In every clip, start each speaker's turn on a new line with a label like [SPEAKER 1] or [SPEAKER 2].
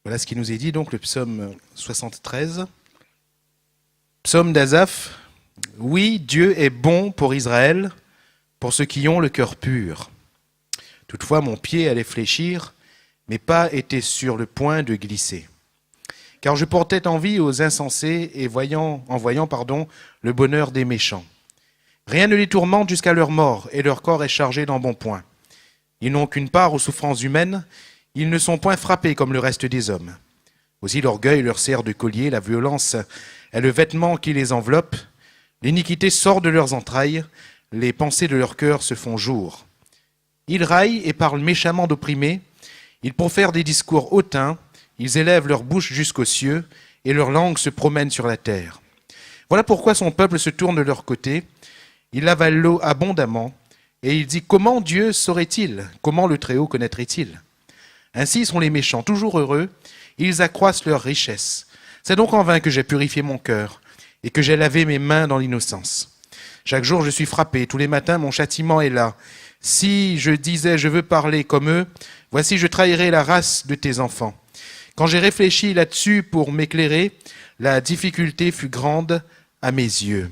[SPEAKER 1] Voilà ce qui nous est dit, donc le psaume 73. Psaume d'Asaph. Oui, Dieu est bon pour Israël, pour ceux qui ont le cœur pur. Toutefois, mon pied allait fléchir, mes pas étaient sur le point de glisser. Car je portais envie aux insensés et en voyant le bonheur des méchants. Rien ne les tourmente jusqu'à leur mort, et leur corps est chargé d'embonpoint. Ils n'ont qu'une part aux souffrances humaines, ils ne sont point frappés comme le reste des hommes. Aussi l'orgueil leur sert de collier, la violence est le vêtement qui les enveloppe, l'iniquité sort de leurs entrailles, les pensées de leur cœur se font jour. Ils raillent et parlent méchamment d'opprimés, ils profèrent des discours hautains, ils élèvent leur bouche jusqu'aux cieux, et leur langue se promène sur la terre. Voilà pourquoi son peuple se tourne de leur côté, il avale l'eau abondamment, et il dit « Comment Dieu saurait-il? Comment le Très-Haut connaîtrait-il » Ainsi sont les méchants, toujours heureux, ils accroissent leur richesse. C'est donc en vain que j'ai purifié mon cœur, et que j'ai lavé mes mains dans l'innocence. Chaque jour je suis frappé, tous les matins mon châtiment est là. Si je disais je veux parler comme eux, voici je trahirais la race de tes enfants. Quand j'ai réfléchi là-dessus pour m'éclairer, la difficulté fut grande à mes yeux.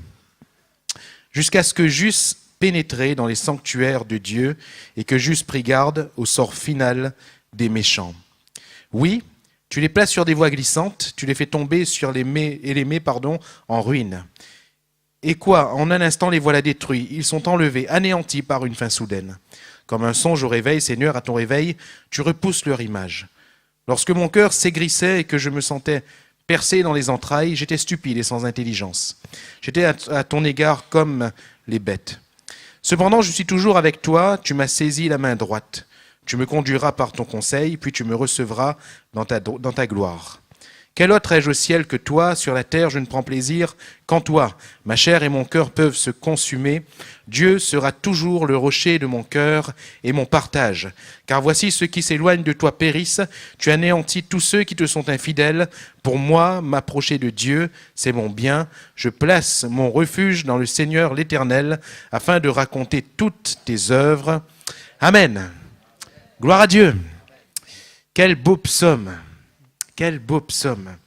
[SPEAKER 1] Jusqu'à ce que j'eusse pénétré dans les sanctuaires de Dieu et que j'eusse pris garde au sort final des méchants. Oui, tu les places sur des voies glissantes, tu les fais tomber sur les mets en ruine. Et quoi, en un instant les voilà détruits, ils sont enlevés, anéantis par une fin soudaine. Comme un songe au réveil, Seigneur, à ton réveil, tu repousses leur image. Lorsque mon cœur s'aigrissait et que je me sentais percé dans les entrailles, j'étais stupide et sans intelligence. J'étais à ton égard comme les bêtes. Cependant, je suis toujours avec toi, tu m'as saisi la main droite. Tu me conduiras par ton conseil, puis tu me recevras dans ta gloire. Quel autre ai-je au ciel que toi? Sur la terre, je ne prends plaisir qu'en toi. Ma chair et mon cœur peuvent se consumer. Dieu sera toujours le rocher de mon cœur et mon partage. Car voici ceux qui s'éloignent de toi périssent. Tu anéantis tous ceux qui te sont infidèles. Pour moi, m'approcher de Dieu, c'est mon bien. Je place mon refuge dans le Seigneur l'Éternel, afin de raconter toutes tes œuvres. Amen. Gloire à Dieu. Quel beau psaume. Quel beau psaume.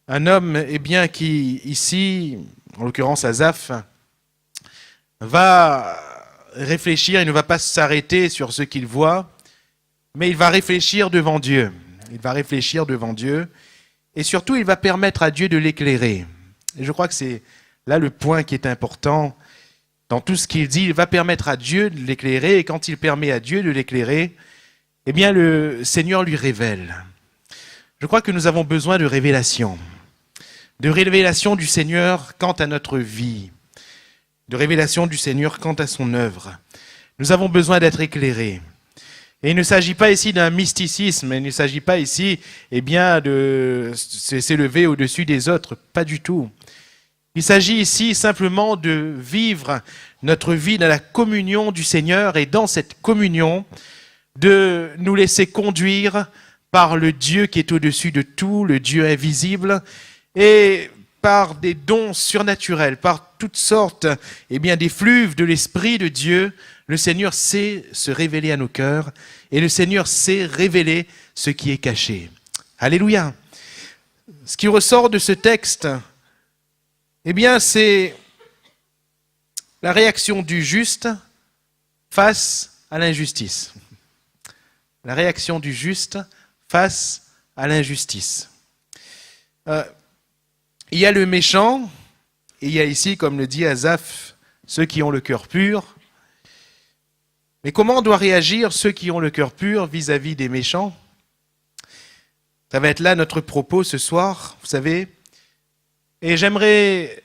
[SPEAKER 1] Un homme, qui ici, en l'occurrence Asaph, va réfléchir, il ne va pas s'arrêter sur ce qu'il voit, mais il va réfléchir devant Dieu. Il va réfléchir devant Dieu, et surtout il va permettre à Dieu de l'éclairer. Et je crois que c'est là le point qui est important. Dans tout ce qu'il dit, il va permettre à Dieu de l'éclairer, et quand il permet à Dieu de l'éclairer, le Seigneur lui révèle. Je crois que nous avons besoin de révélation du Seigneur quant à notre vie, de révélation du Seigneur quant à son œuvre. Nous avons besoin d'être éclairés. Et il ne s'agit pas ici d'un mysticisme, il ne s'agit pas ici de s'élever au-dessus des autres, pas du tout. Il s'agit ici simplement de vivre notre vie dans la communion du Seigneur et dans cette communion, de nous laisser conduire par le Dieu qui est au-dessus de tout, le Dieu invisible, et par des dons surnaturels, par toutes sortes, des fleuves de l'Esprit de Dieu, le Seigneur sait se révéler à nos cœurs, et le Seigneur sait révéler ce qui est caché. Alléluia. Ce qui ressort de ce texte, c'est la réaction du juste face à l'injustice. La réaction du juste face à l'injustice. Il y a le méchant, et il y a ici, comme le dit Asaph, ceux qui ont le cœur pur. Mais comment doivent réagir ceux qui ont le cœur pur vis-à-vis des méchants? Ça va être là notre propos ce soir, vous savez. Et j'aimerais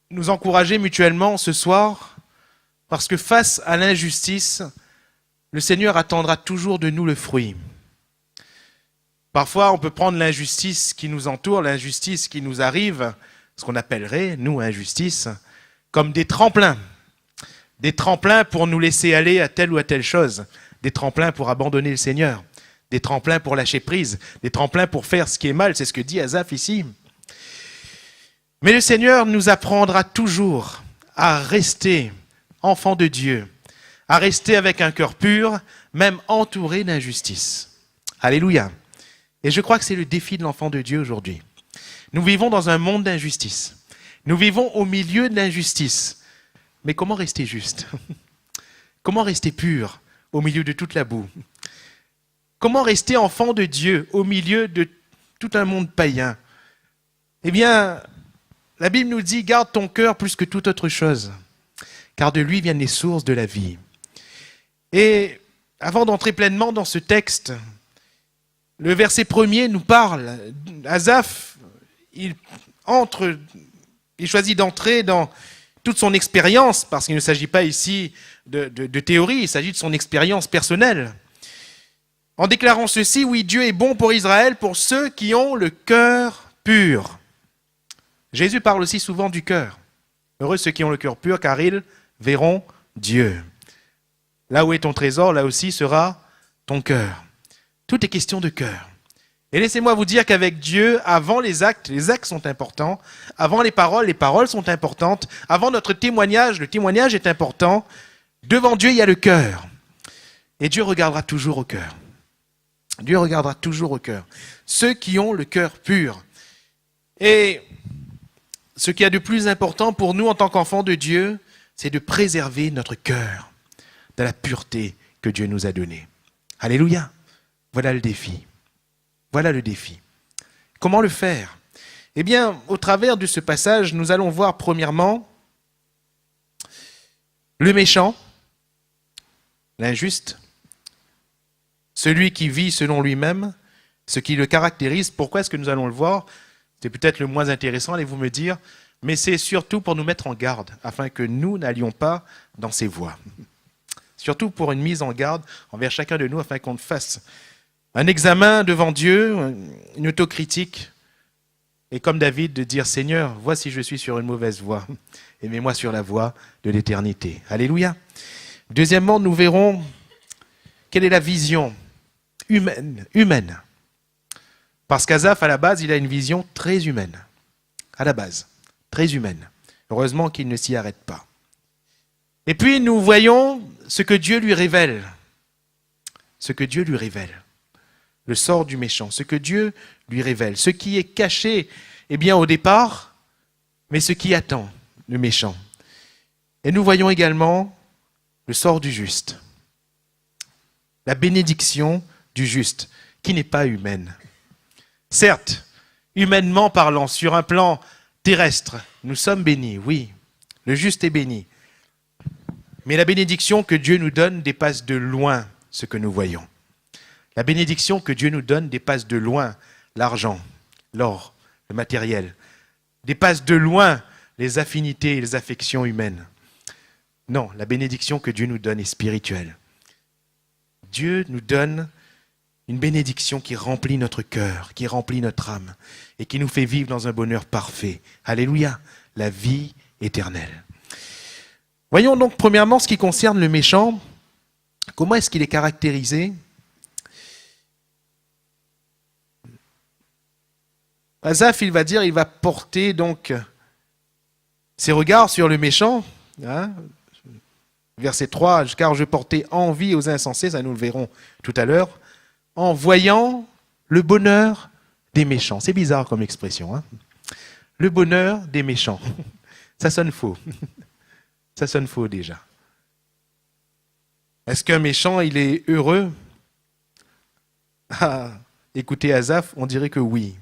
[SPEAKER 1] nous encourager mutuellement ce soir, parce que face à l'injustice, le Seigneur attendra toujours de nous le fruit. Parfois, on peut prendre l'injustice qui nous entoure, l'injustice qui nous arrive, ce qu'on appellerait, nous, injustice, comme des tremplins. Des tremplins pour nous laisser aller à telle ou à telle chose. Des tremplins pour abandonner le Seigneur. Des tremplins pour lâcher prise. Des tremplins pour faire ce qui est mal. C'est ce que dit Asaph ici. Mais le Seigneur nous apprendra toujours à rester enfants de Dieu, à rester avec un cœur pur, même entouré d'injustice. Alléluia. Et je crois que c'est le défi de l'enfant de Dieu aujourd'hui. Nous vivons dans un monde d'injustice. Nous vivons au milieu de l'injustice. Mais comment rester juste? Comment rester pur au milieu de toute la boue? Comment rester enfant de Dieu au milieu de tout un monde païen? Eh bien, la Bible nous dit, garde ton cœur plus que toute autre chose, car de lui viennent les sources de la vie. Et avant d'entrer pleinement dans ce texte, le verset 1er nous parle. Asaph, il choisit d'entrer dans toute son expérience, parce qu'il ne s'agit pas ici de théorie, il s'agit de son expérience personnelle. En déclarant ceci, oui, Dieu est bon pour Israël, pour ceux qui ont le cœur pur. Jésus parle aussi souvent du cœur. Heureux ceux qui ont le cœur pur, car ils verront Dieu. Là où est ton trésor, là aussi sera ton cœur. Tout est question de cœur. Et laissez-moi vous dire qu'avec Dieu, avant les actes sont importants. Avant les paroles sont importantes. Avant notre témoignage, le témoignage est important. Devant Dieu, il y a le cœur. Et Dieu regardera toujours au cœur. Dieu regardera toujours au cœur. Ceux qui ont le cœur pur. Et ce qu'il y a de plus important pour nous en tant qu'enfants de Dieu, c'est de préserver notre cœur de la pureté que Dieu nous a donnée. Alléluia. Voilà le défi. Voilà le défi. Comment le faire? Eh bien, au travers de ce passage, nous allons voir premièrement le méchant, l'injuste, celui qui vit selon lui-même, ce qui le caractérise. Pourquoi est-ce que nous allons le voir? C'est peut-être le moins intéressant, allez-vous me dire, mais c'est surtout pour nous mettre en garde, afin que nous n'allions pas dans ses voies. Surtout pour une mise en garde envers chacun de nous, afin qu'on fasse un examen devant Dieu, une autocritique, et comme David, de dire, Seigneur, vois si je suis sur une mauvaise voie, et mets-moi sur la voie de l'éternité. Alléluia. Deuxièmement, nous verrons quelle est la vision humaine. Parce qu'Asaph, à la base, il a une vision très humaine. À la base, très humaine. Heureusement qu'il ne s'y arrête pas. Et puis, nous voyons ce que Dieu lui révèle. Ce que Dieu lui révèle. Le sort du méchant. Ce que Dieu lui révèle. Ce qui est caché, eh bien, au départ, mais ce qui attend le méchant. Et nous voyons également le sort du juste. La bénédiction du juste, qui n'est pas humaine. Certes, humainement parlant, sur un plan terrestre, nous sommes bénis, oui, le juste est béni. Mais la bénédiction que Dieu nous donne dépasse de loin ce que nous voyons. La bénédiction que Dieu nous donne dépasse de loin l'argent, l'or, le matériel, dépasse de loin les affinités et les affections humaines. Non, la bénédiction que Dieu nous donne est spirituelle. Dieu nous donne une bénédiction qui remplit notre cœur, qui remplit notre âme et qui nous fait vivre dans un bonheur parfait. Alléluia, la vie éternelle. Voyons donc premièrement ce qui concerne le méchant. Comment est-ce qu'il est caractérisé? Asaph, il va dire, il va porter donc ses regards sur le méchant. Verset 3, car je portais envie aux insensés, ça nous le verrons tout à l'heure, en voyant le bonheur des méchants. C'est bizarre comme expression. Le bonheur des méchants. Ça sonne faux. Ça sonne faux déjà. Est-ce qu'un méchant, il est heureux? Écoutez Asaph, on dirait que oui.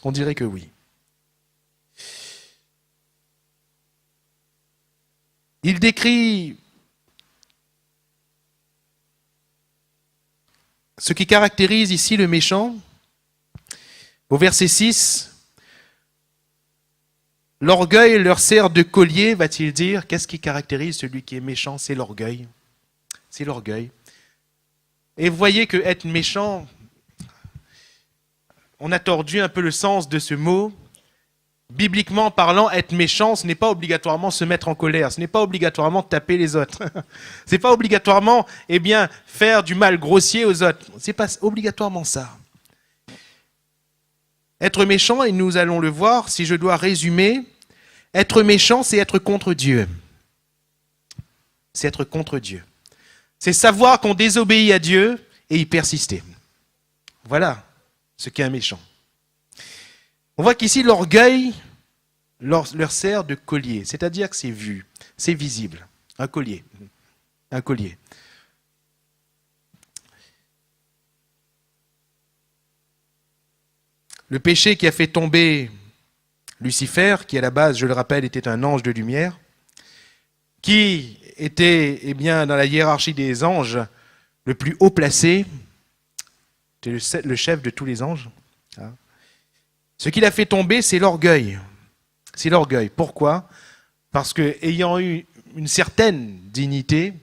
[SPEAKER 1] On dirait que oui. Il décrit ce qui caractérise ici le méchant. Au verset 6, l'orgueil leur sert de collier, va-t-il dire. Qu'est-ce qui caractérise celui qui est méchant? C'est l'orgueil. C'est l'orgueil. Et vous voyez que être méchant, on a tordu un peu le sens de ce mot. Bibliquement parlant, être méchant, ce n'est pas obligatoirement se mettre en colère, ce n'est pas obligatoirement taper les autres. Ce n'est pas obligatoirement, faire du mal grossier aux autres. Ce n'est pas obligatoirement ça. Être méchant, et nous allons le voir, si je dois résumer, être méchant, c'est être contre Dieu. C'est être contre Dieu. C'est savoir qu'on désobéit à Dieu et y persister. Voilà ce qu'est un méchant. On voit qu'ici, l'orgueil leur sert de collier, c'est-à-dire que c'est vu, c'est visible. Un collier. Un collier. Le péché qui a fait tomber Lucifer, qui à la base, je le rappelle, était un ange de lumière, qui était dans la hiérarchie des anges le plus haut placé, c'était le chef de tous les anges. Ce qu'il a fait tomber, c'est l'orgueil. C'est l'orgueil. Pourquoi ? Parce que, ayant eu une certaine dignité,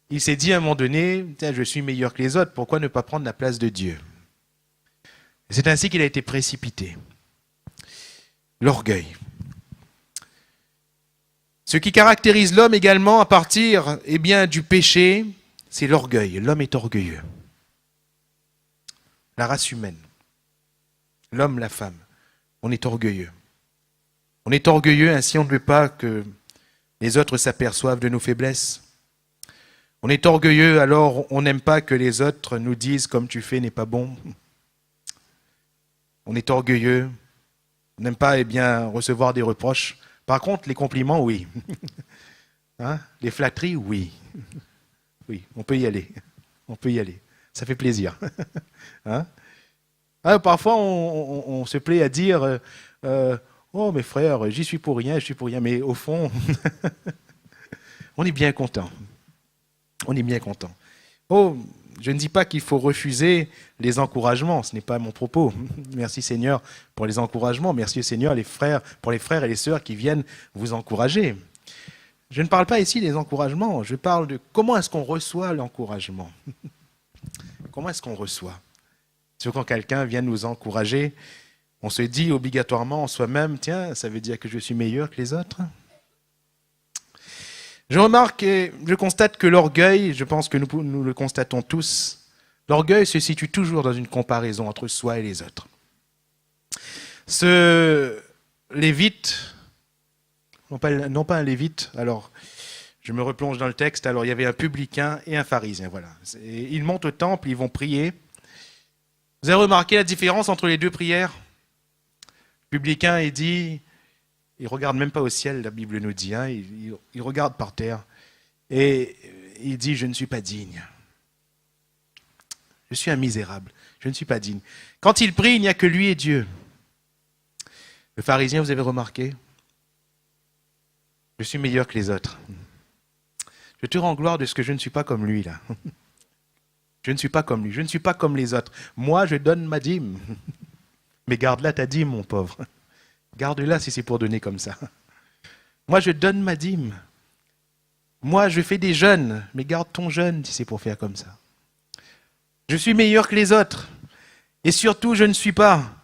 [SPEAKER 1] il s'est dit à un moment donné, je suis meilleur que les autres, pourquoi ne pas prendre la place de Dieu ? Et c'est ainsi qu'il a été précipité. L'orgueil. Ce qui caractérise l'homme également à partir du péché, c'est l'orgueil. L'homme est orgueilleux. La race humaine. L'homme, la femme. On est orgueilleux. On est orgueilleux, ainsi on ne veut pas que les autres s'aperçoivent de nos faiblesses. On est orgueilleux, alors on n'aime pas que les autres nous disent « comme tu fais n'est pas bon ». On est orgueilleux, on n'aime pas recevoir des reproches. Par contre, les compliments, oui. Les flatteries, oui. Oui, on peut y aller. On peut y aller. Ça fait plaisir. Parfois, on se plaît à dire oh, mes frères, j'y suis pour rien, je suis pour rien. Mais au fond, on est bien content. On est bien content. Oh, je ne dis pas qu'il faut refuser les encouragements, ce n'est pas mon propos. Merci Seigneur pour les encouragements, merci Seigneur pour les frères et les sœurs qui viennent vous encourager. Je ne parle pas ici des encouragements, je parle de comment est-ce qu'on reçoit l'encouragement. Comment est-ce qu'on reçoit ? C'est quand quelqu'un vient nous encourager, on se dit obligatoirement en soi-même, tiens, ça veut dire que je suis meilleur que les autres ? Je remarque et je constate que l'orgueil, je pense que nous le constatons tous, l'orgueil se situe toujours dans une comparaison entre soi et les autres. Ce lévite, non pas un lévite, alors je me replonge dans le texte, alors il y avait un publicain et un pharisien, voilà. Ils montent au temple, ils vont prier. Vous avez remarqué la différence entre les deux prières ? Le publicain, il regarde même pas au ciel, la Bible nous dit, il regarde par terre et il dit « je ne suis pas digne ». Je suis un misérable, je ne suis pas digne. Quand il prie, il n'y a que lui et Dieu. Le pharisien, vous avez remarqué ? Je suis meilleur que les autres. Je te rends gloire de ce que je ne suis pas comme lui, là. Je ne suis pas comme lui, je ne suis pas comme les autres. Moi, je donne ma dîme. Mais garde-la ta dîme, mon pauvre. Garde-la si c'est pour donner comme ça. Moi, je donne ma dîme. Moi, je fais des jeûnes, mais garde ton jeûne si c'est pour faire comme ça. Je suis meilleur que les autres. Et surtout, je ne suis pas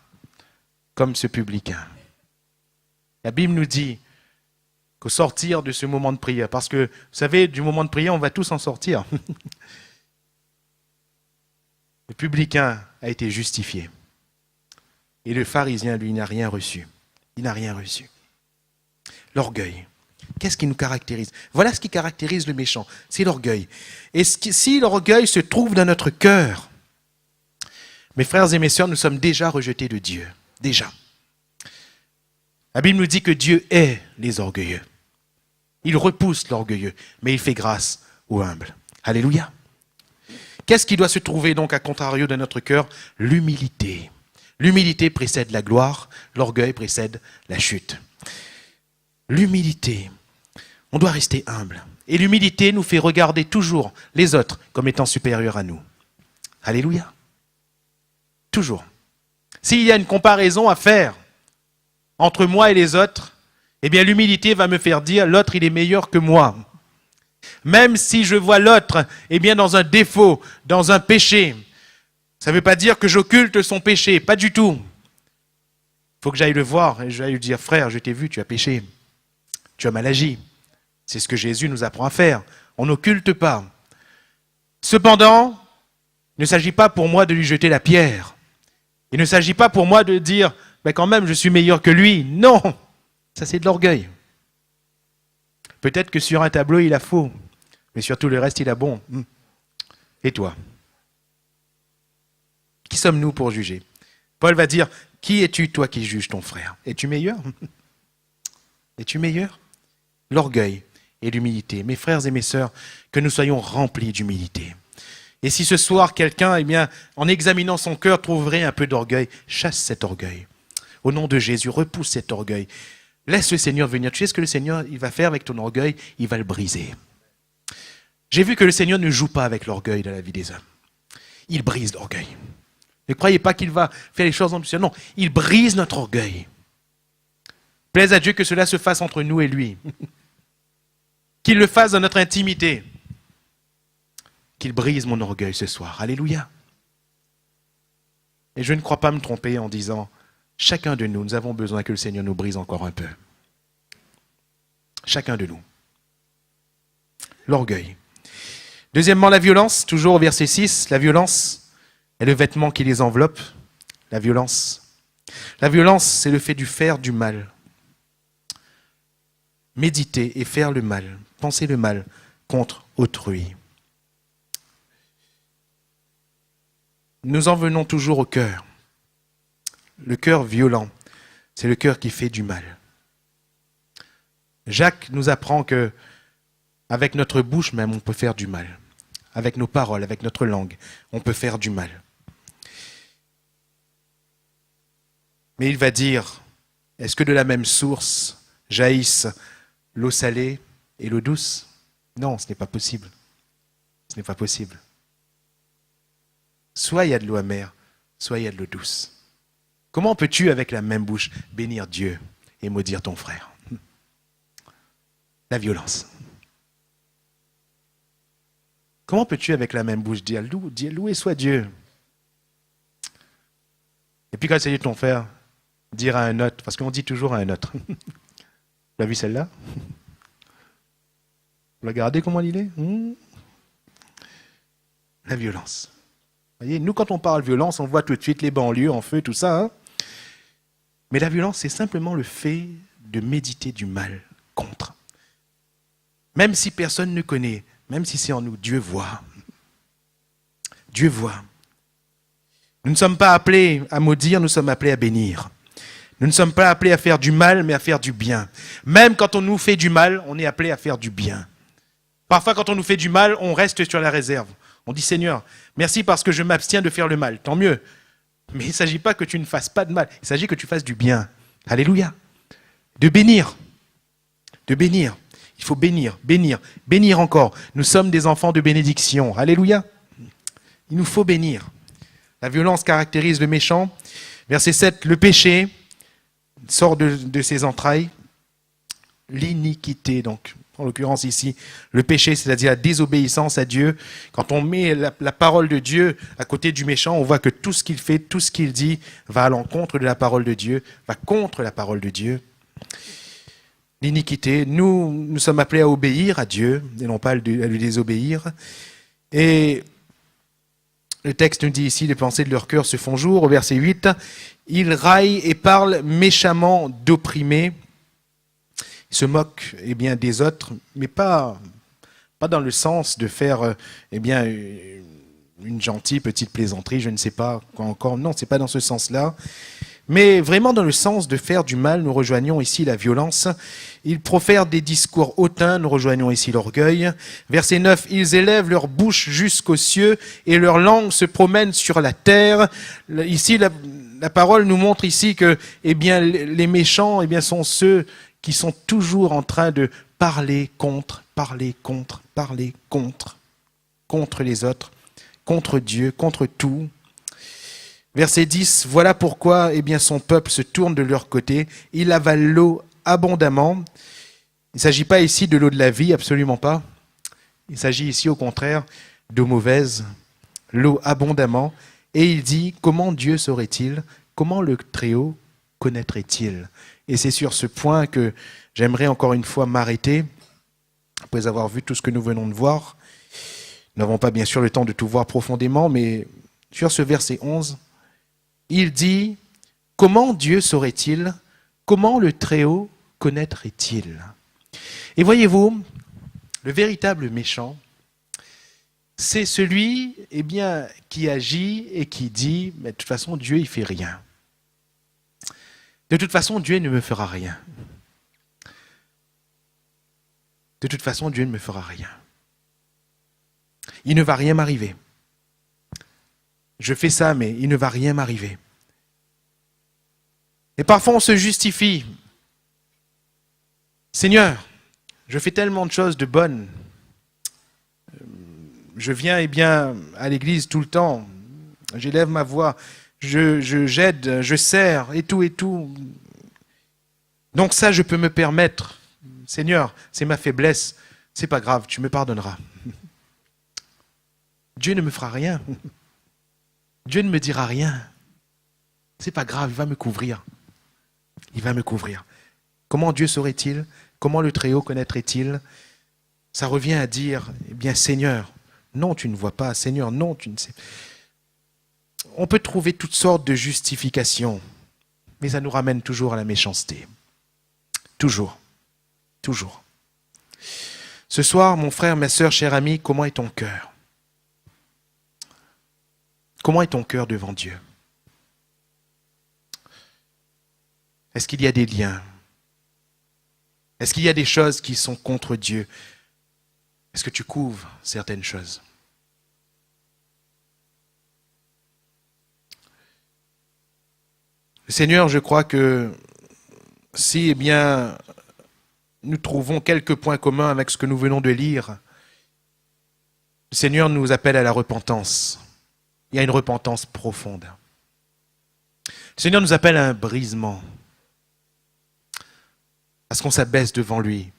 [SPEAKER 1] comme ce publicain. La Bible nous dit qu'au sortir de ce moment de prière, parce que, vous savez, du moment de prière, on va tous en sortir. Le publicain a été justifié. Et le pharisien, lui, n'a rien reçu. Il n'a rien reçu. L'orgueil. Qu'est-ce qui nous caractérise ? Voilà ce qui caractérise le méchant. C'est l'orgueil. Et si l'orgueil se trouve dans notre cœur, mes frères et mes sœurs, nous sommes déjà rejetés de Dieu. Déjà. La Bible nous dit que Dieu hait les orgueilleux. Il repousse l'orgueilleux, mais il fait grâce aux humbles. Alléluia. Qu'est-ce qui doit se trouver donc à contrario de notre cœur ? L'humilité. L'humilité précède la gloire, l'orgueil précède la chute. L'humilité. On doit rester humble. Et l'humilité nous fait regarder toujours les autres comme étant supérieurs à nous. Alléluia. Toujours. S'il y a une comparaison à faire entre moi et les autres, eh bien l'humilité va me faire dire l'autre il est meilleur que moi. Même si je vois l'autre dans un défaut, dans un péché, ça ne veut pas dire que j'occulte son péché, pas du tout. Il faut que j'aille le voir et j'aille lui dire, frère, je t'ai vu, tu as péché. Tu as mal agi. C'est ce que Jésus nous apprend à faire. On n'occulte pas. Cependant, il ne s'agit pas pour moi de lui jeter la pierre. Il ne s'agit pas pour moi de dire, quand même, je suis meilleur que lui. Non, ça c'est de l'orgueil. Peut-être que sur un tableau, il a faux, mais sur tout le reste, il a bon. Et toi ? Qui sommes-nous pour juger? Paul va dire, qui es-tu, toi, qui juges ton frère? Es-tu meilleur? Es-tu meilleur? L'orgueil et l'humilité. Mes frères et mes sœurs, que nous soyons remplis d'humilité. Et si ce soir, quelqu'un, en examinant son cœur, trouverait un peu d'orgueil, chasse cet orgueil. Au nom de Jésus, repousse cet orgueil. Laisse le Seigneur venir. Tu sais ce que le Seigneur il va faire avec ton orgueil? Il va le briser. J'ai vu que le Seigneur ne joue pas avec l'orgueil dans la vie des hommes. Il brise l'orgueil. Ne croyez pas qu'il va faire les choses en douceur. Non, il brise notre orgueil. Plaise à Dieu que cela se fasse entre nous et lui. Qu'il le fasse dans notre intimité. Qu'il brise mon orgueil ce soir. Alléluia. Et je ne crois pas me tromper en disant, chacun de nous, nous avons besoin que le Seigneur nous brise encore un peu. Chacun de nous. L'orgueil. Deuxièmement, la violence, toujours au verset 6, la violence est le vêtement qui les enveloppe. La violence. La violence, c'est le fait du faire du mal. Méditer et faire le mal, penser le mal contre autrui. Nous en venons toujours au cœur. Le cœur violent, c'est le cœur qui fait du mal. Jacques nous apprend que avec notre bouche même, on peut faire du mal. Avec nos paroles, avec notre langue, on peut faire du mal. Mais il va dire, est-ce que de la même source jaillissent l'eau salée et l'eau douce? Non, ce n'est pas possible. Ce n'est pas possible. Soit il y a de l'eau amère, soit il y a de l'eau douce. Comment peux-tu, avec la même bouche, bénir Dieu et maudire ton frère? La violence. Comment peux-tu, avec la même bouche, dire loué soit Dieu? Et puis quand il s'agit de ton frère, dire à un autre, parce qu'on dit toujours à un autre. Tu as vu celle-là? Regardez comment il est. La violence. Vous voyez, nous, quand on parle violence, on voit tout de suite les banlieues en feu, tout ça. Hein? Mais la violence, c'est simplement le fait de méditer du mal contre. Même si personne ne connaît, même si c'est en nous, Dieu voit. Dieu voit. Nous ne sommes pas appelés à maudire, nous sommes appelés à bénir. Nous ne sommes pas appelés à faire du mal, mais à faire du bien. Même quand on nous fait du mal, on est appelé à faire du bien. Parfois, quand on nous fait du mal, on reste sur la réserve. On dit, Seigneur, merci parce que je m'abstiens de faire le mal. Tant mieux. Mais il ne s'agit pas que tu ne fasses pas de mal. Il s'agit que tu fasses du bien. Alléluia. De bénir. De bénir. Il faut bénir, bénir, bénir encore. Nous sommes des enfants de bénédiction. Alléluia. Il nous faut bénir. La violence caractérise le méchant. Verset 7, le péché sort de ses entrailles. L'iniquité, donc, en l'occurrence ici, le péché, c'est-à-dire la désobéissance à Dieu. Quand on met la parole de Dieu à côté du méchant, on voit que tout ce qu'il fait, tout ce qu'il dit va à l'encontre de la parole de Dieu, va contre la parole de Dieu. L'iniquité, nous sommes appelés à obéir à Dieu et non pas à lui désobéir. Et le texte nous dit ici, les pensées de leur cœur se font jour. Au verset 8, ils raillent et parlent méchamment d'opprimés. Ils se moquent des autres, mais pas dans le sens de faire une gentille petite plaisanterie, je ne sais pas quoi encore. Non, c'est pas dans ce sens-là. Mais vraiment dans le sens de faire du mal, nous rejoignons ici la violence. Ils profèrent des discours hautains, nous rejoignons ici l'orgueil. Verset 9, ils élèvent leur bouche jusqu'aux cieux et leur langue se promène sur la terre. Ici, la parole nous montre ici que les méchants sont ceux qui sont toujours en train de parler contre les autres, contre Dieu, contre tout. Verset 10, voilà pourquoi son peuple se tourne de leur côté, il avale l'eau abondamment. Il ne s'agit pas ici de l'eau de la vie, absolument pas. Il s'agit ici au contraire d'eau mauvaise, l'eau abondamment. Et il dit, comment Dieu saurait-il? Comment le Très-Haut connaîtrait-il? Et c'est sur ce point que j'aimerais encore une fois m'arrêter, après avoir vu tout ce que nous venons de voir. Nous n'avons pas bien sûr le temps de tout voir profondément, mais sur ce verset 11, il dit, comment Dieu saurait-il? Comment le Très-Haut connaîtrait-il? Et voyez-vous, le véritable méchant, c'est celui qui agit et qui dit « mais de toute façon, Dieu, il fait rien. De toute façon, Dieu ne me fera rien. De toute façon, Dieu ne me fera rien. Il ne va rien m'arriver. Je fais ça, mais il ne va rien m'arriver. » Et parfois, on se justifie. « Seigneur, je fais tellement de choses de bonnes. Je viens à l'église tout le temps. J'élève ma voix. J'aide, je sers et tout et tout. Donc ça, je peux me permettre. Seigneur, c'est ma faiblesse. C'est pas grave, tu me pardonneras. » Dieu ne me fera rien. Dieu ne me dira rien. C'est pas grave, il va me couvrir. Il va me couvrir. Comment Dieu saurait-il? Comment le Très-Haut connaîtrait-il? Ça revient à dire, Seigneur, non, tu ne vois pas. Seigneur, non, tu ne sais. On peut trouver toutes sortes de justifications, mais ça nous ramène toujours à la méchanceté. Toujours. Toujours. Ce soir, mon frère, ma sœur, cher ami, comment est ton cœur? Comment est ton cœur devant Dieu? Est-ce qu'il y a des liens? Est-ce qu'il y a des choses qui sont contre Dieu? Est-ce que tu couvres certaines choses? Le Seigneur, je crois que si, nous trouvons quelques points communs avec ce que nous venons de lire, le Seigneur nous appelle à la repentance. Il y a une repentance profonde. Le Seigneur nous appelle à un brisement, à ce qu'on s'abaisse devant lui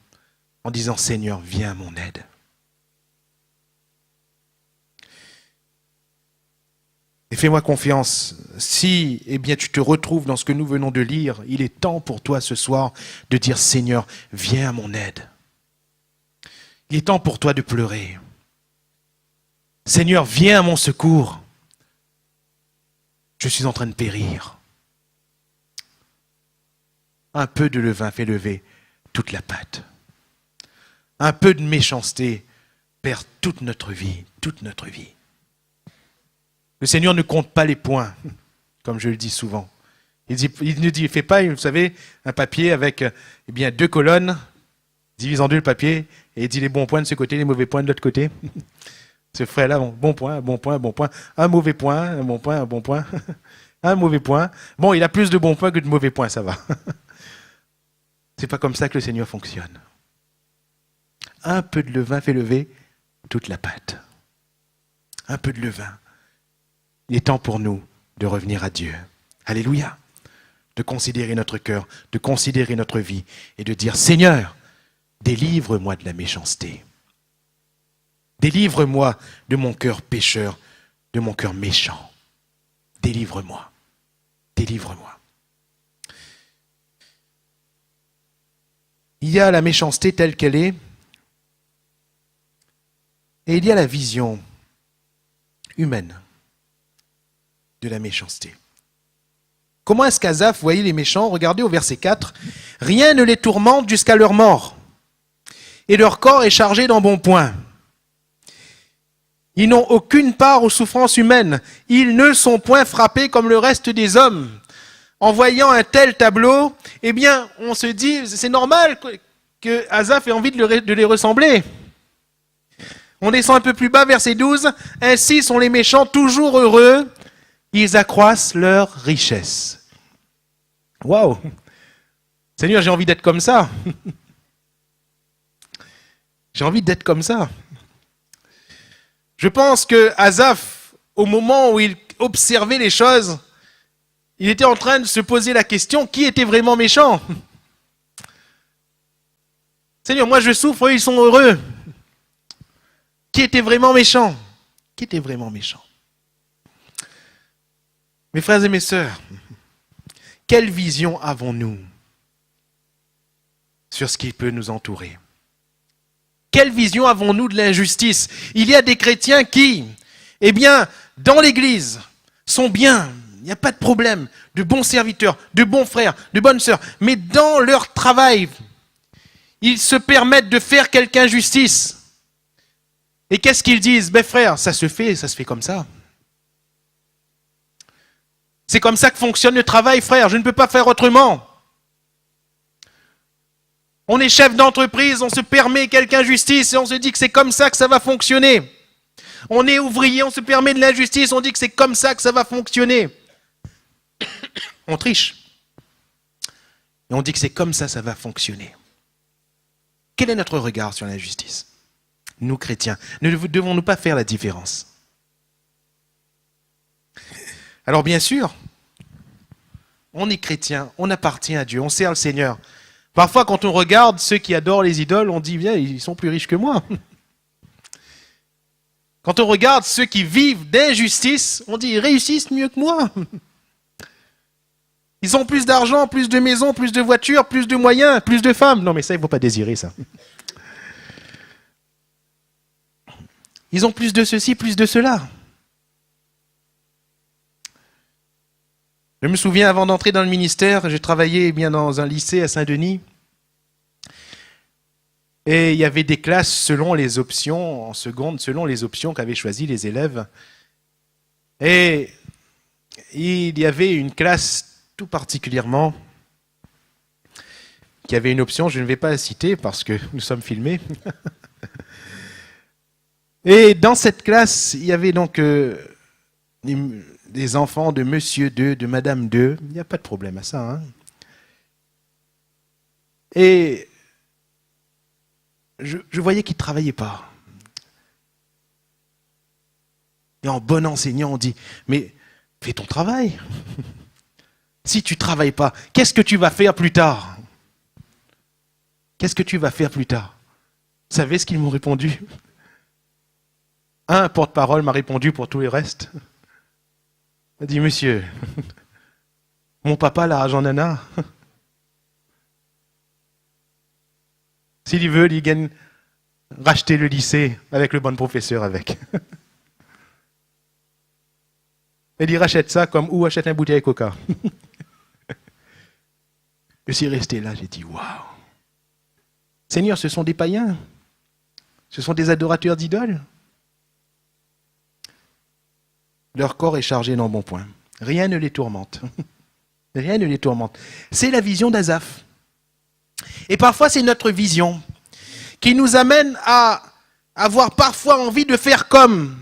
[SPEAKER 1] en disant « Seigneur, viens à mon aide ». Et fais-moi confiance, si tu te retrouves dans ce que nous venons de lire, il est temps pour toi ce soir de dire « Seigneur, viens à mon aide ». Il est temps pour toi de pleurer. « Seigneur, viens à mon secours. Je suis en train de périr. » Un peu de levain fait lever toute la pâte. Un peu de méchanceté perd toute notre vie, toute notre vie. Le Seigneur ne compte pas les points, comme je le dis souvent. Il nous dit, fais pas, vous savez, un papier avec 2 colonnes, divise en 2 le papier, et il dit les bons points de ce côté, les mauvais points de l'autre côté. Ce frère-là, bon point, bon point, bon point, un mauvais point, un bon point, un bon point, un mauvais point. Bon, il a plus de bons points que de mauvais points, ça va. C'est pas comme ça que le Seigneur fonctionne. Un peu de levain fait lever toute la pâte. Un peu de levain. Il est temps pour nous de revenir à Dieu. Alléluia. De considérer notre cœur, de considérer notre vie et de dire « Seigneur, délivre-moi de la méchanceté. Délivre-moi de mon cœur pécheur, de mon cœur méchant. Délivre-moi. Délivre-moi. » Il y a la méchanceté telle qu'elle est, et il y a la vision humaine de la méchanceté. Comment est-ce qu'Asaph voyait les méchants? Regardez au verset 4. « Rien ne les tourmente jusqu'à leur mort, et leur corps est chargé d'embonpoint. Ils n'ont aucune part aux souffrances humaines. Ils ne sont point frappés comme le reste des hommes. » En voyant un tel tableau, on se dit, c'est normal que Asaph ait envie de les ressembler. On descend un peu plus bas, verset 12. « Ainsi sont les méchants toujours heureux, ils accroissent leur richesse. » Waouh! Seigneur, j'ai envie d'être comme ça. J'ai envie d'être comme ça. Je pense que Asaph, au moment où il observait les choses, il était en train de se poser la question, qui était vraiment méchant? Seigneur, moi je souffre, eux ils sont heureux. Qui était vraiment méchant? Qui était vraiment méchant? Mes frères et mes sœurs, quelle vision avons-nous sur ce qui peut nous entourer? Quelle vision avons-nous de l'injustice? Il y a des chrétiens qui, dans l'église, sont bien, il n'y a pas de problème, de bons serviteurs, de bons frères, de bonnes sœurs, mais dans leur travail, ils se permettent de faire quelque injustice. Et qu'est-ce qu'ils disent? Ben frère, ça se fait comme ça. C'est comme ça que fonctionne le travail, frère, je ne peux pas faire autrement. On est chef d'entreprise, on se permet quelque injustice et on se dit que c'est comme ça que ça va fonctionner. On est ouvrier, on se permet de l'injustice, on dit que c'est comme ça que ça va fonctionner. On triche. Et on dit que c'est comme ça que ça va fonctionner. Quel est notre regard sur l'injustice? Nous, chrétiens, ne devons-nous pas faire la différence? Alors bien sûr, on est chrétien, on appartient à Dieu, on sert le Seigneur. Parfois, quand on regarde ceux qui adorent les idoles, on dit, bien, ils sont plus riches que moi. Quand on regarde ceux qui vivent d'injustice, on dit, ils réussissent mieux que moi. Ils ont plus d'argent, plus de maisons, plus de voitures, plus de moyens, plus de femmes. Non, mais ça, il ne faut pas désirer ça. Ils ont plus de ceci, plus de cela. Je me souviens, avant d'entrer dans le ministère, j'ai travaillé dans un lycée à Saint-Denis. Et il y avait des classes selon les options, en seconde, selon les options qu'avaient choisies les élèves. Et il y avait une classe tout particulièrement qui avait une option, je ne vais pas la citer parce que nous sommes filmés. Et dans cette classe, il y avait donc des enfants de Monsieur 2, de Madame 2. Il n'y a pas de problème à ça. Hein. Et je voyais qu'ils ne travaillaient pas. Et en bon enseignant, on dit, mais fais ton travail. Si tu ne travailles pas, qu'est-ce que tu vas faire plus tard? Qu'est-ce que tu vas faire plus tard? Vous savez ce qu'ils m'ont répondu? Un porte-parole m'a répondu pour tous les restes. Il m'a dit, monsieur, mon papa l'a argent nana. S'il veut, il gagne racheter le lycée avec le bon professeur avec. Il dit, rachète ça comme ou achète un bouteille de coca. Je suis resté là, j'ai dit, waouh. Seigneur, ce sont des païens. Ce sont des adorateurs d'idoles. Leur corps est chargé d'embonpoint. Rien ne les tourmente. Rien ne les tourmente. C'est la vision d'Asaph. Et parfois, c'est notre vision qui nous amène à avoir parfois envie de faire comme,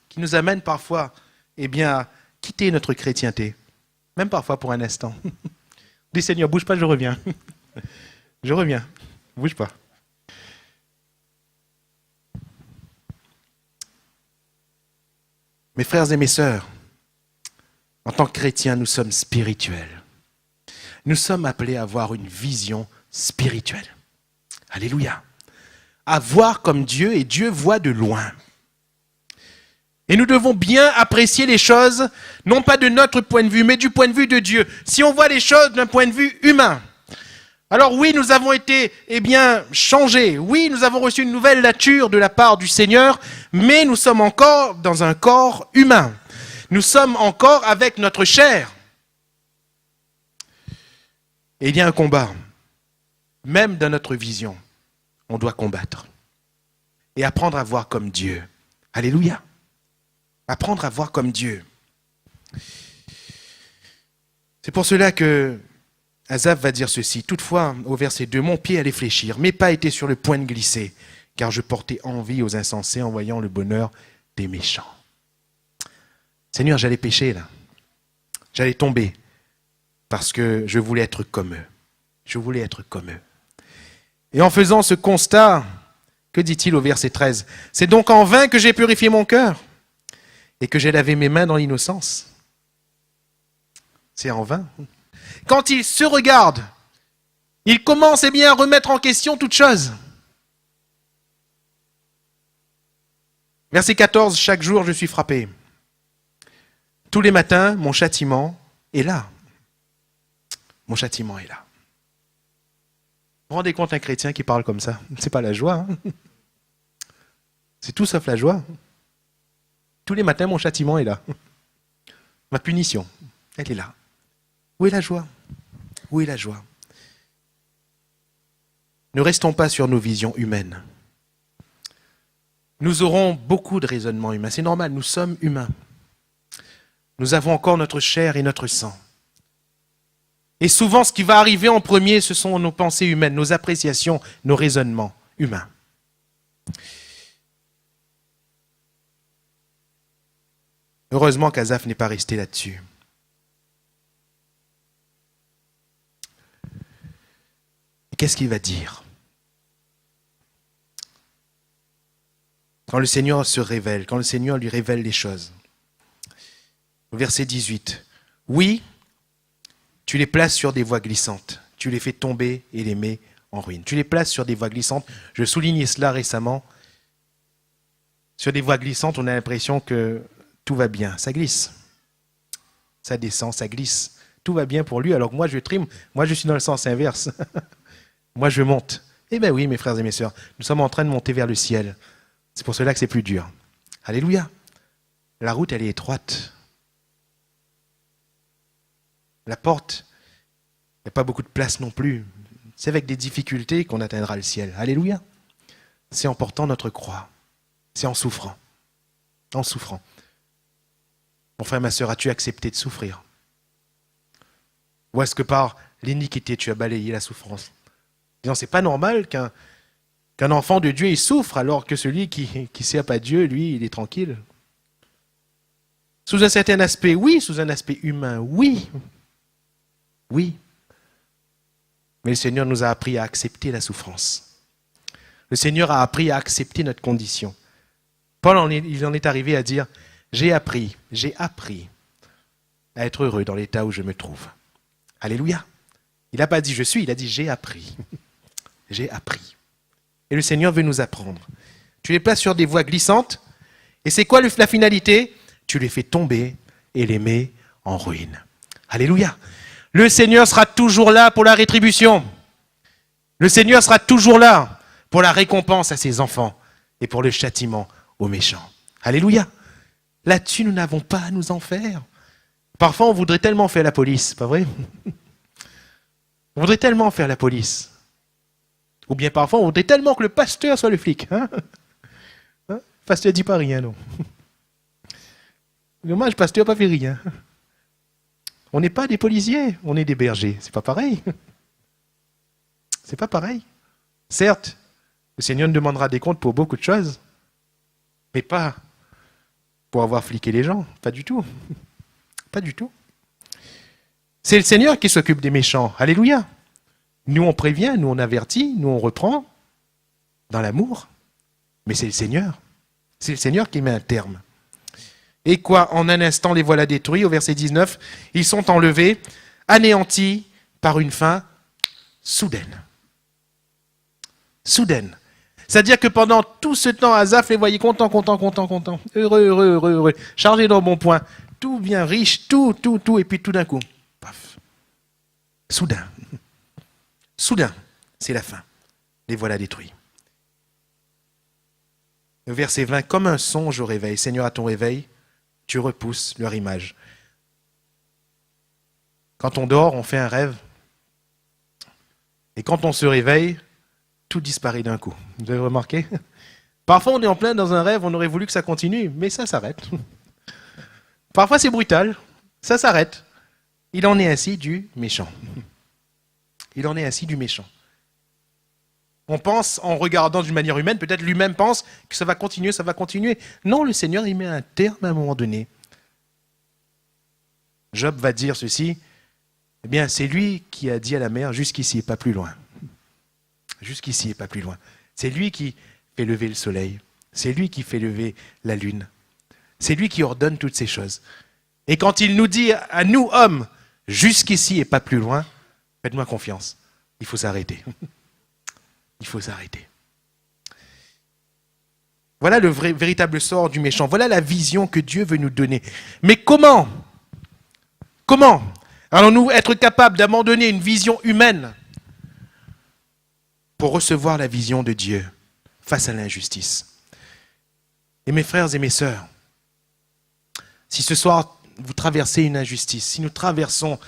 [SPEAKER 1] qui nous amène parfois à quitter notre chrétienté, même parfois pour un instant. Dis Seigneur, bouge pas, je reviens. Je reviens, bouge pas. Mes frères et mes sœurs, en tant que chrétiens, nous sommes spirituels. Nous sommes appelés à avoir une vision spirituelle. Alléluia. À voir comme Dieu, et Dieu voit de loin. Et nous devons bien apprécier les choses, non pas de notre point de vue, mais du point de vue de Dieu. Si on voit les choses d'un point de vue humain, alors oui, nous avons été, changés. Oui, nous avons reçu une nouvelle nature de la part du Seigneur, mais nous sommes encore dans un corps humain. Nous sommes encore avec notre chair. Et il y a un combat. Même dans notre vision, on doit combattre. Et apprendre à voir comme Dieu. Alléluia. Apprendre à voir comme Dieu. C'est pour cela que Asaph va dire ceci. Toutefois, au verset 2, mon pied allait fléchir, mes pas étaient sur le point de glisser, car je portais envie aux insensés en voyant le bonheur des méchants. Seigneur, j'allais pécher là. J'allais tomber parce que je voulais être comme eux. Je voulais être comme eux. Et en faisant ce constat, que dit-il au verset 13? C'est donc en vain que j'ai purifié mon cœur et que j'ai lavé mes mains dans l'innocence. C'est en vain. Quand il se regarde, il commence à remettre en question toute chose. Verset 14, chaque jour je suis frappé. Tous les matins, mon châtiment est là. Mon châtiment est là. Vous vous rendez compte un chrétien qui parle comme ça? C'est pas la joie. Hein. C'est tout sauf la joie. Tous les matins, mon châtiment est là. Ma punition, elle est là. Où est la joie? Où est la joie? Ne restons pas sur nos visions humaines. Nous aurons beaucoup de raisonnements humains. C'est normal, nous sommes humains. Nous avons encore notre chair et notre sang. Et souvent, ce qui va arriver en premier, ce sont nos pensées humaines, nos appréciations, nos raisonnements humains. Heureusement qu'Asaph n'est pas resté là-dessus. Et qu'est-ce qu'il va dire? Quand le Seigneur se révèle, quand le Seigneur lui révèle les choses. Verset 18. Oui, tu les places sur des voies glissantes. Tu les fais tomber et les mets en ruine. Tu les places sur des voies glissantes. Je soulignais cela récemment. Sur des voies glissantes, on a l'impression que tout va bien. Ça glisse. Ça descend, ça glisse. Tout va bien pour lui, alors que moi je trime. Moi je suis dans le sens inverse. Moi je monte. Eh bien oui, mes frères et mes sœurs, nous sommes en train de monter vers le ciel. C'est pour cela que c'est plus dur. Alléluia. La route, elle est étroite. La porte, il n'y a pas beaucoup de place non plus. C'est avec des difficultés qu'on atteindra le ciel. Alléluia. C'est en portant notre croix. C'est en souffrant. En souffrant. Mon frère, ma sœur, as-tu accepté de souffrir? Ou est-ce que par l'iniquité, tu as balayé la souffrance? Disons, c'est pas normal qu'un enfant de Dieu il souffre alors que celui qui ne sert pas Dieu, lui, il est tranquille. Sous un certain aspect, oui. Sous un aspect humain, oui. Oui. Mais le Seigneur nous a appris à accepter la souffrance. Le Seigneur a appris à accepter notre condition. Paul, il en est arrivé à dire, j'ai appris à être heureux dans l'état où je me trouve. Alléluia. Il n'a pas dit je suis, il a dit j'ai appris. J'ai appris. Et le Seigneur veut nous apprendre. Tu les places sur des voies glissantes. Et c'est quoi la finalité? Tu les fais tomber et les mets en ruine. Alléluia. Le Seigneur sera toujours là pour la rétribution. Le Seigneur sera toujours là pour la récompense à ses enfants et pour le châtiment aux méchants. Alléluia. Là-dessus, nous n'avons pas à nous en faire. Parfois, on voudrait tellement faire la police, pas vrai? On voudrait tellement faire la police. Ou bien parfois, on voudrait tellement que le pasteur soit le flic. Hein? Le pasteur ne dit pas rien, non. Dommage, le pasteur n'a pas fait rien. On n'est pas des policiers, on est des bergers. C'est pas pareil. C'est pas pareil. Certes, le Seigneur nous demandera des comptes pour beaucoup de choses, mais pas pour avoir fliqué les gens. Pas du tout. Pas du tout. C'est le Seigneur qui s'occupe des méchants. Alléluia. Nous, on prévient, nous, on avertit, nous, on reprend dans l'amour. Mais c'est le Seigneur. C'est le Seigneur qui met un terme. Et quoi, en un instant, les voilà détruits. Au verset 19, ils sont enlevés, anéantis par une fin soudaine. Soudaine. C'est-à-dire que pendant tout ce temps, Asaph les voyait contents. Heureux. Chargés dans bon point. Tout bien riche, tout. Et puis tout d'un coup, paf. Soudain, c'est la fin. Les voilà détruits. Le verset 20, comme un songe au réveil. Seigneur, à ton réveil, tu repousses leur image. Quand on dort, on fait un rêve. Et quand on se réveille, tout disparaît d'un coup. Vous avez remarqué? Parfois, on est en plein dans un rêve, on aurait voulu que ça continue, mais ça s'arrête. Parfois, c'est brutal, ça s'arrête. Il en est ainsi du méchant. Il en est ainsi du méchant. On pense, en regardant d'une manière humaine, peut-être lui-même pense que ça va continuer. Non, le Seigneur, il met un terme à un moment donné. Job va dire ceci, eh bien, c'est lui qui a dit à la mer, jusqu'ici et pas plus loin. Jusqu'ici et pas plus loin. C'est lui qui fait lever le soleil. C'est lui qui fait lever la lune. C'est lui qui ordonne toutes ces choses. Et quand il nous dit à nous, hommes, jusqu'ici et pas plus loin, faites-moi confiance, il faut s'arrêter. Il faut s'arrêter. Voilà le véritable sort du méchant. Voilà la vision que Dieu veut nous donner. Mais comment allons-nous être capables d'abandonner une vision humaine pour recevoir la vision de Dieu face à l'injustice? Et mes frères et mes sœurs, si ce soir vous traversez une injustice, si nous traversons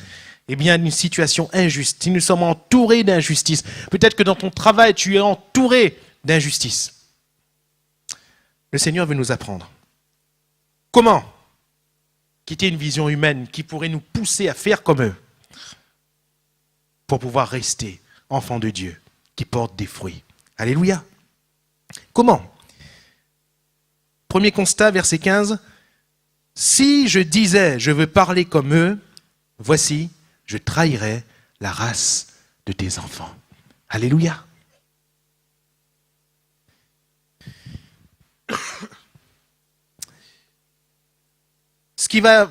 [SPEAKER 1] une situation injuste, si nous sommes entourés d'injustice, peut-être que dans ton travail tu es entouré d'injustice. le Seigneur veut nous apprendre. Comment quitter une vision humaine qui pourrait nous pousser à faire comme eux pour pouvoir rester enfants de Dieu qui portent des fruits. Alléluia. Comment? Premier constat, verset 15. Si je disais, je veux parler comme eux, voici, je trahirais la race de tes enfants. Alléluia. Ce qui va,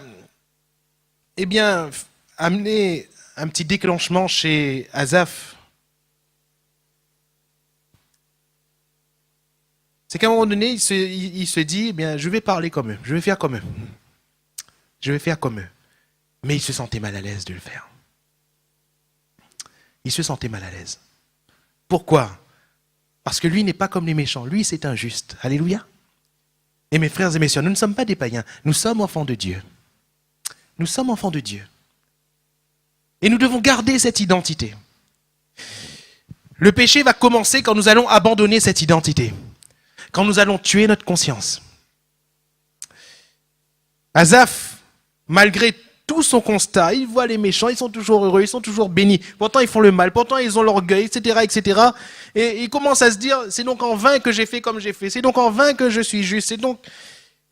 [SPEAKER 1] amener un petit déclenchement chez Asaph, c'est qu'à un moment donné, il se dit, je vais parler comme eux, je vais faire comme eux. Je vais faire comme eux. Mais il se sentait mal à l'aise de le faire. Il se sentait mal à l'aise. Pourquoi? Parce que lui n'est pas comme les méchants. Lui, c'est un juste. Alléluia. Et mes frères et mes sœurs, nous ne sommes pas des païens. Nous sommes enfants de Dieu. Nous sommes enfants de Dieu. Et nous devons garder cette identité. Le péché va commencer quand nous allons abandonner cette identité. Quand nous allons tuer notre conscience. Asaph, malgré tout son constat, il voit les méchants, ils sont toujours heureux, ils sont toujours bénis. Pourtant, ils font le mal, pourtant, ils ont l'orgueil, etc., etc. Et il commence à se dire, c'est donc en vain que j'ai fait comme j'ai fait. C'est donc en vain que je suis juste.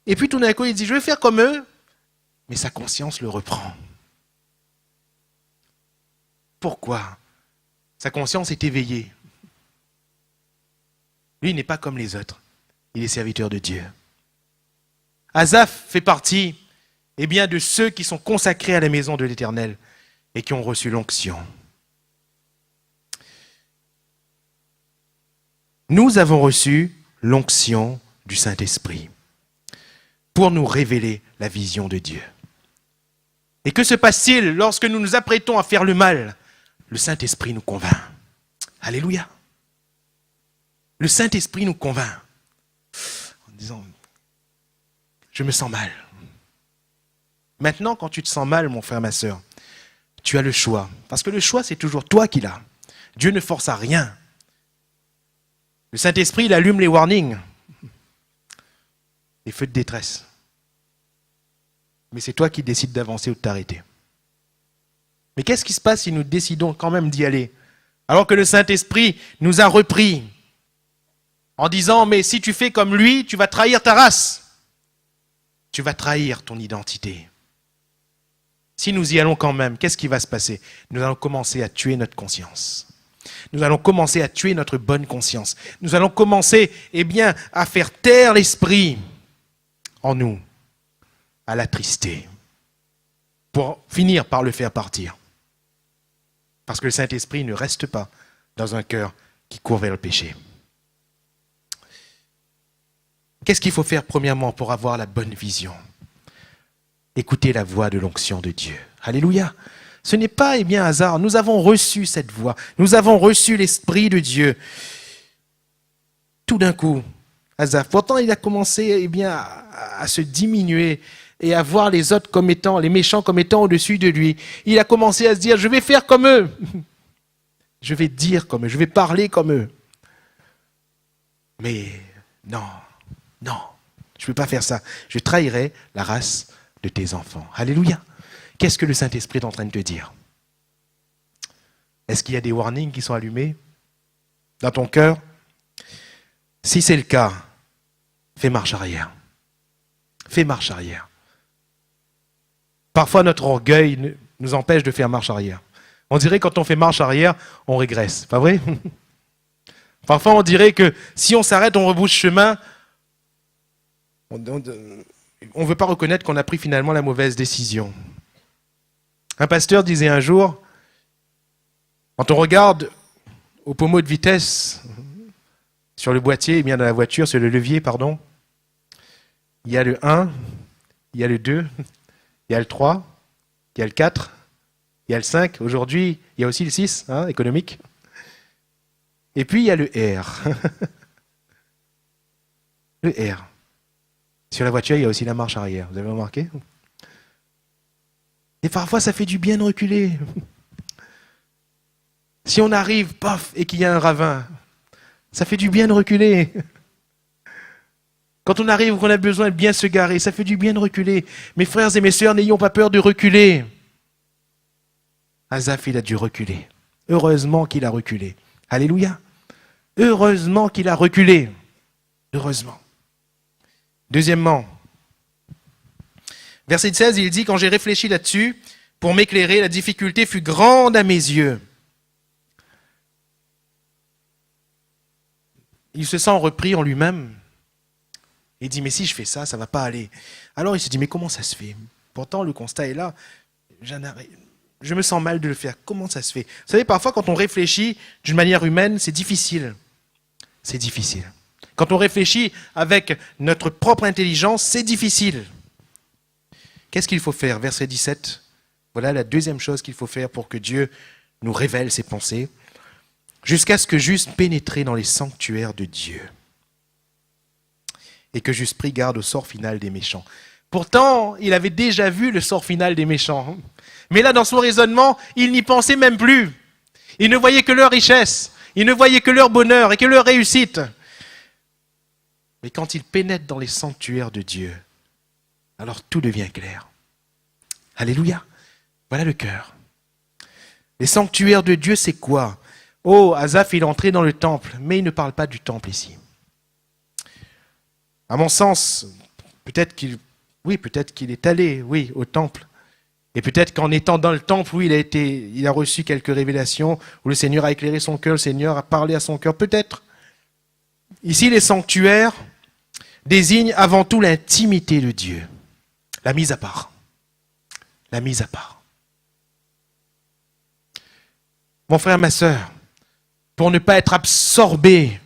[SPEAKER 1] Et puis, tout d'un coup, il dit, je vais faire comme eux. Mais sa conscience le reprend. Pourquoi? Sa conscience est éveillée. Lui, il n'est pas comme les autres. Il est serviteur de Dieu. Asaph fait partie de ceux qui sont consacrés à la maison de l'Éternel et qui ont reçu l'onction. Nous avons reçu l'onction du Saint-Esprit pour nous révéler la vision de Dieu. Et que se passe-t-il lorsque nous nous apprêtons à faire le mal? Le Saint-Esprit nous convainc. Alléluia. Le Saint-Esprit nous convainc en disant, je me sens mal. Maintenant, quand tu te sens mal, mon frère, ma sœur, tu as le choix. Parce que le choix, c'est toujours toi qui l'as. Dieu ne force à rien. Le Saint-Esprit, il allume les warnings, les feux de détresse. Mais c'est toi qui décides d'avancer ou de t'arrêter. Mais qu'est-ce qui se passe si nous décidons quand même d'y aller? Alors que le Saint-Esprit nous a repris en disant, mais si tu fais comme lui, tu vas trahir ta race. Tu vas trahir ton identité. Si nous y allons quand même, qu'est-ce qui va se passer? Nous allons commencer à tuer notre conscience. Nous allons commencer à tuer notre bonne conscience. Nous allons commencer, à faire taire l'esprit en nous, à l'attrister, pour finir par le faire partir. Parce que le Saint-Esprit ne reste pas dans un cœur qui court vers le péché. Qu'est-ce qu'il faut faire premièrement pour avoir la bonne vision? Écoutez la voix de l'onction de Dieu. Alléluia. Ce n'est pas hasard. Nous avons reçu cette voix. Nous avons reçu l'Esprit de Dieu. Tout d'un coup, Asaph, pourtant il a commencé à se diminuer et à voir les autres comme étant, les méchants comme étant au-dessus de lui. Il a commencé à se dire, je vais faire comme eux. Je vais dire comme eux. Je vais parler comme eux. Mais non, je ne peux pas faire ça. Je trahirai la race de tes enfants. Alléluia. Qu'est-ce que le Saint-Esprit est en train de te dire? Est-ce qu'il y a des warnings qui sont allumés dans ton cœur? Si c'est le cas, fais marche arrière. Fais marche arrière. Parfois, notre orgueil nous empêche de faire marche arrière. On dirait que quand on fait marche arrière, on régresse. Pas vrai? Parfois, on dirait que si on s'arrête, on rebouche chemin. On ne veut pas reconnaître qu'on a pris finalement la mauvaise décision. Un pasteur disait un jour, quand on regarde au pommeau de vitesse, sur le boîtier, dans la voiture, sur le levier, il y a le 1, il y a le 2, il y a le 3, il y a le 4, il y a le 5. Aujourd'hui, il y a aussi le 6, économique. Et puis, il y a le R. Le R. Sur la voiture, il y a aussi la marche arrière. Vous avez remarqué? Et parfois, ça fait du bien de reculer. Si on arrive, paf, et qu'il y a un ravin, ça fait du bien de reculer. Quand on arrive, qu'on a besoin de bien se garer, ça fait du bien de reculer. Mes frères et mes sœurs, n'ayons pas peur de reculer. Asaph, il a dû reculer. Heureusement qu'il a reculé. Alléluia. Heureusement qu'il a reculé. Heureusement. Deuxièmement, verset 16, il dit, quand j'ai réfléchi là-dessus, pour m'éclairer, la difficulté fut grande à mes yeux. Il se sent repris en lui-même. Il dit, mais si je fais ça, ça ne va pas aller. Alors il se dit, mais comment ça se fait? Pourtant, le constat est là. Je me sens mal de le faire. Comment ça se fait? Vous savez, parfois, quand on réfléchit d'une manière humaine, c'est difficile. C'est difficile. Quand on réfléchit avec notre propre intelligence, c'est difficile. Qu'est-ce qu'il faut faire? Verset 17. Voilà la deuxième chose qu'il faut faire pour que Dieu nous révèle ses pensées. Jusqu'à ce que j'eusse pénétré dans les sanctuaires de Dieu. Et que j'eusse pris garde au sort final des méchants. Pourtant, il avait déjà vu le sort final des méchants. Mais là, dans son raisonnement, il n'y pensait même plus. Il ne voyait que leur richesse. Il ne voyait que leur bonheur et que leur réussite. Mais quand il pénètre dans les sanctuaires de Dieu, alors tout devient clair. Alléluia. Voilà le cœur. Les sanctuaires de Dieu, c'est quoi? Oh, Asaph, il est entré dans le temple, mais il ne parle pas du temple ici. À mon sens, peut-être qu'il est allé, oui, au temple. Et peut-être qu'en étant dans le temple, oui, il a reçu quelques révélations, où le Seigneur a éclairé son cœur, le Seigneur a parlé à son cœur, peut-être. Ici, les sanctuaires désignent avant tout l'intimité de Dieu. La mise à part. La mise à part. Mon frère, ma sœur, pour ne pas être absorbé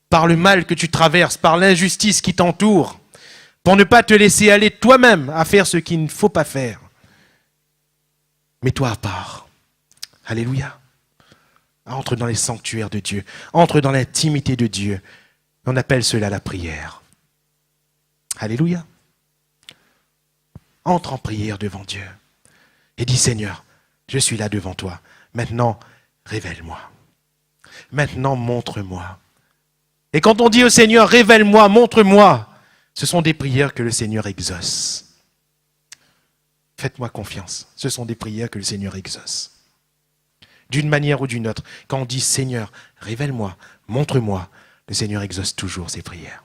[SPEAKER 1] par le mal que tu traverses, par l'injustice qui t'entoure, pour ne pas te laisser aller toi-même à faire ce qu'il ne faut pas faire, mets-toi à part. Alléluia. Entre dans les sanctuaires de Dieu. Entre dans l'intimité de Dieu. On appelle cela la prière. Alléluia. Entre en prière devant Dieu. Et dis, Seigneur, je suis là devant toi. Maintenant, révèle-moi. Maintenant, montre-moi. Et quand on dit au Seigneur, révèle-moi, montre-moi, ce sont des prières que le Seigneur exauce. Faites-moi confiance. Ce sont des prières que le Seigneur exauce. D'une manière ou d'une autre. Quand on dit Seigneur, révèle-moi, montre-moi, le Seigneur exauce toujours ses prières.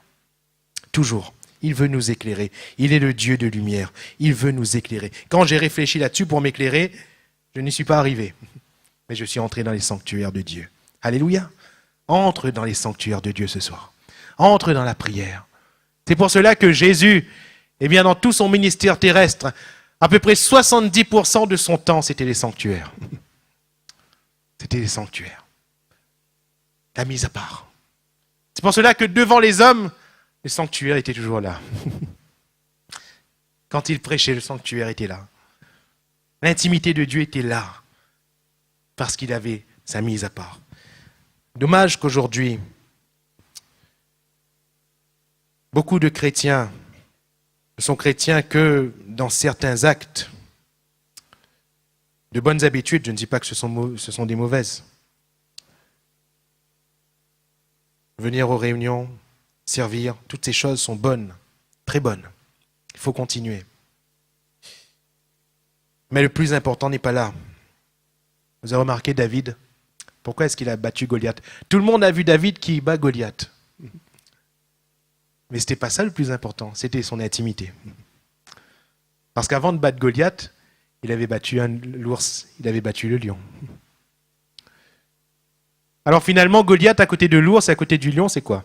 [SPEAKER 1] Toujours. Il veut nous éclairer. Il est le Dieu de lumière. Il veut nous éclairer. Quand j'ai réfléchi là-dessus pour m'éclairer, je n'y suis pas arrivé. Mais je suis entré dans les sanctuaires de Dieu. Alléluia. Entre dans les sanctuaires de Dieu ce soir. Entre dans la prière. C'est pour cela que Jésus, eh bien, dans tout son ministère terrestre, à peu près 70% de son temps, c'était les sanctuaires. C'était les sanctuaires. La mise à part. C'est pour cela que devant les hommes, le sanctuaire était toujours là. Quand il prêchait, le sanctuaire était là. L'intimité de Dieu était là. Parce qu'il avait sa mise à part. Dommage qu'aujourd'hui, beaucoup de chrétiens ne sont chrétiens que dans certains actes. De bonnes habitudes, je ne dis pas que ce sont des mauvaises. Venir aux réunions, servir, toutes ces choses sont bonnes, très bonnes. Il faut continuer. Mais le plus important n'est pas là. Vous avez remarqué David? Pourquoi est-ce qu'il a battu Goliath? Tout le monde a vu David qui bat Goliath. Mais ce n'était pas ça le plus important, c'était son intimité. Parce qu'avant de battre Goliath, il avait battu l'ours, il avait battu le lion. Alors finalement, Goliath à côté de l'ours et à côté du lion, c'est quoi?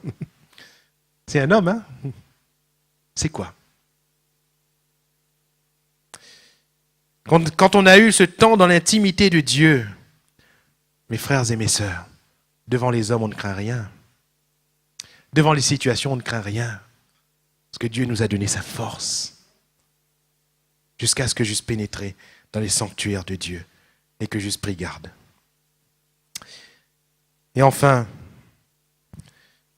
[SPEAKER 1] C'est un homme, hein? C'est quoi? Quand on a eu ce temps dans l'intimité de Dieu, mes frères et mes sœurs, devant les hommes, on ne craint rien. Devant les situations, on ne craint rien. Parce que Dieu nous a donné sa force. Jusqu'à ce que j'eusse pénétré dans les sanctuaires de Dieu et que j'eusse pris garde. Et enfin,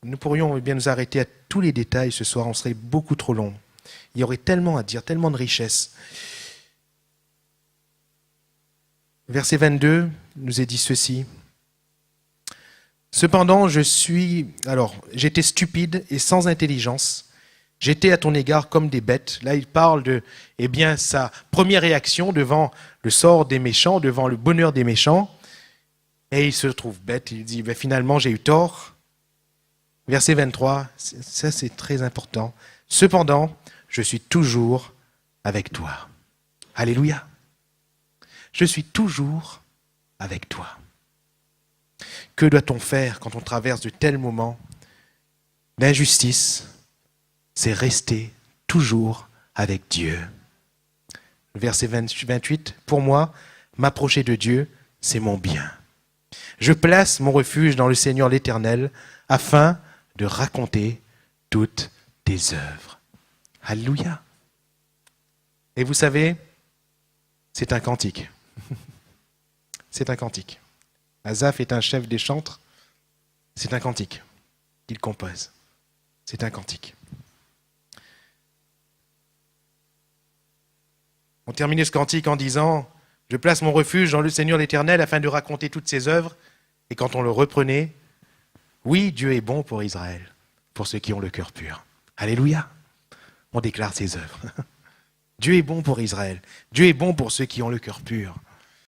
[SPEAKER 1] nous pourrions bien nous arrêter à tous les détails ce soir, on serait beaucoup trop long. Il y aurait tellement à dire, tellement de richesses. Verset 22 nous est dit ceci. Cependant, j'étais stupide et sans intelligence, J'étais à ton égard comme des bêtes. Là, il parle de, sa première réaction devant le sort des méchants, devant le bonheur des méchants. Et il se trouve bête. Il dit, finalement, j'ai eu tort. Verset 23, ça c'est très important. Cependant, je suis toujours avec toi. Alléluia. Je suis toujours avec toi. Que doit-on faire quand on traverse de tels moments d'injustice? C'est rester toujours avec Dieu. Verset 28, pour moi, m'approcher de Dieu, c'est mon bien. Je place mon refuge dans le Seigneur l'Éternel afin de raconter toutes tes œuvres. Alléluia. Et vous savez, c'est un cantique. C'est un cantique. Asaph est un chef des chantres. C'est un cantique qu'il compose. C'est un cantique. On terminait ce cantique en disant « Je place mon refuge dans le Seigneur l'Éternel afin de raconter toutes ses œuvres. » Et quand on le reprenait, « Oui, Dieu est bon pour Israël, pour ceux qui ont le cœur pur. » Alléluia. On déclare ses œuvres. Dieu est bon pour Israël. Dieu est bon pour ceux qui ont le cœur pur.